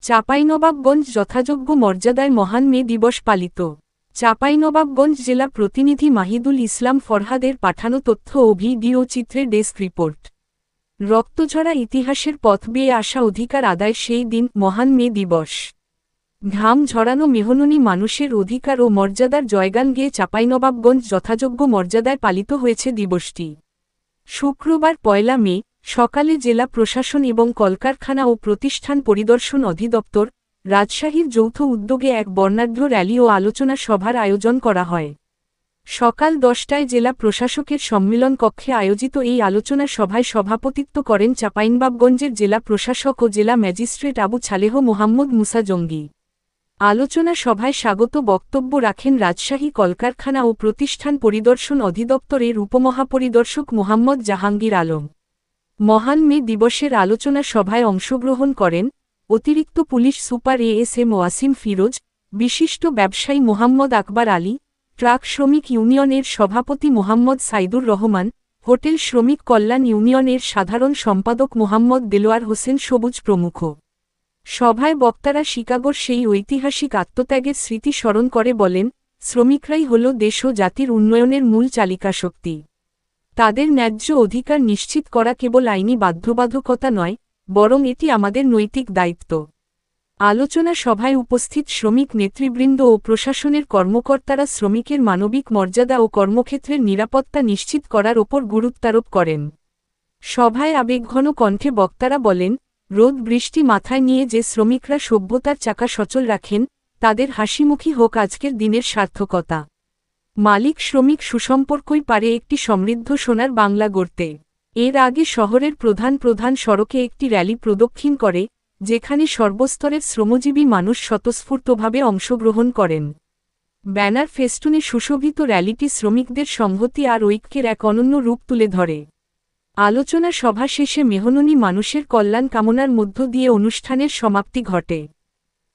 চাঁপাইনবাবগঞ্জ যথাযোগ্য মর্যাদায় মহান মে দিবস পালিত। চাঁপাইনবাবগঞ্জ জেলা প্রতিনিধি মাহিদুল ইসলাম ফরহাদের পাঠানো তথ্য ও ভিডিও চিত্রে ডেস্ক রিপোর্ট। রক্তঝরা ইতিহাসের পথ বেয়ে আসা অধিকার আদায় সেই দিন মহান মে দিবস। ঘাম ঝরানো মেহননী মানুষের অধিকার ও মর্যাদার জয়গান গেয়ে চাঁপাইনবাবগঞ্জ যথাযোগ্য মর্যাদায় পালিত হয়েছে দিবসটি। শুক্রবার ১ মে সকালে জেলা প্রশাসন এবং কলকারখানা ও প্রতিষ্ঠান পরিদর্শন অধিদপ্তর, রাজশাহীর যৌথ উদ্যোগে এক বর্ণাঢ্য র্যালি ও আলোচনা সভার আয়োজন করা হয়। সকাল ১০টায় জেলা প্রশাসকের সম্মেলন কক্ষে আয়োজিত এই আলোচনা সভায় সভাপতিত্ব করেন চাঁপাইনবাবগঞ্জের জেলা প্রশাসক ও জেলা ম্যাজিস্ট্রেট আবু ছালেহ মোহাম্মদ মুসা জঙ্গি। আলোচনা সভায় স্বাগত বক্তব্য রাখেন রাজশাহী কলকারখানা ও প্রতিষ্ঠান পরিদর্শন অধিদপ্তরের উপমহাপরিদর্শক মোহাম্মদ জাহাঙ্গীর আলম। মহান মে দিবসের আলোচনা সভায় অংশগ্রহণ করেন অতিরিক্ত police super ASM Wasim Firoz, বিশিষ্ট ব্যবসায়ী মোহাম্মদ আকবর আলী, ট্রাক শ্রমিক ইউনিয়নের সভাপতি মোহাম্মদ সাইদুর রহমান, হোটেল শ্রমিক কল্যাণ ইউনিয়নের সাধারণ সম্পাদক মোহাম্মদ দেলোয়ার হোসেন সবুজ প্রমুখ। সভায় বক্তারা শিকাগোর সেই ঐতিহাসিক আত্মত্যাগের স্মৃতি স্মরণ করে বলেন, শ্রমিকরাই হল দেশ ও জাতির উন্নয়নের মূল চালিকাশক্তি। তাদের ন্যায্য অধিকার নিশ্চিত করা কেবল আইনি বাধ্যবাধকতা নয়, বরং এটি আমাদের নৈতিক দায়িত্ব। আলোচনা সভায় উপস্থিত শ্রমিক নেতৃবৃন্দ ও প্রশাসনের কর্মকর্তারা শ্রমিকের মানবিক মর্যাদা ও কর্মক্ষেত্রের নিরাপত্তা নিশ্চিত করার ওপর গুরুত্বারোপ করেন। সভায় আবেগঘন কণ্ঠে বক্তারা বলেন, রোদ বৃষ্টি মাথায় নিয়ে যে শ্রমিকরা সভ্যতার চাকা সচল রাখেন, তাদের হাসিমুখী হোক আজকের দিনের সার্থকতা। মালিক শ্রমিক সুসম্পর্কই পারে একটি সমৃদ্ধ সোনার বাংলা গড়তে। এর আগে শহরের প্রধান প্রধান সড়কে একটি র্যালি প্রদক্ষিণ করে, যেখানে সর্বস্তরের শ্রমজীবী মানুষ স্বতঃস্ফূর্তভাবে অংশগ্রহণ করেন। ব্যানার ফেস্টুনে সুশোভিত র্যালিটি শ্রমিকদের সংহতি আর ঐক্যের এক অনন্য রূপ তুলে ধরে। আলোচনা সভা শেষে মেহননী মানুষের কল্যাণ কামনার মধ্য দিয়ে অনুষ্ঠানের সমাপ্তি ঘটে।